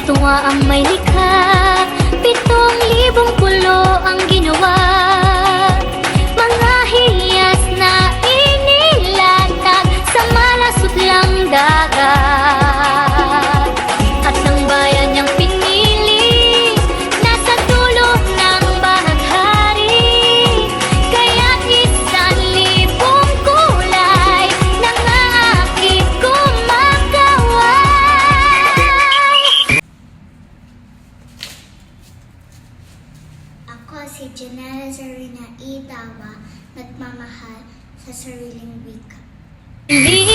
Tuwa ang may likha, 7,000 pulo ang ginawa. Mga hiyas na inilatag sa malasutlang dagat. At ng bayan niyang pinili, nasa dulo ng bahaghari. Kaya't 1,000 kulay nang aakit kumakaway. Ako si Janela Zarina Itawa, nagmamahal sa sariling wika. Hindi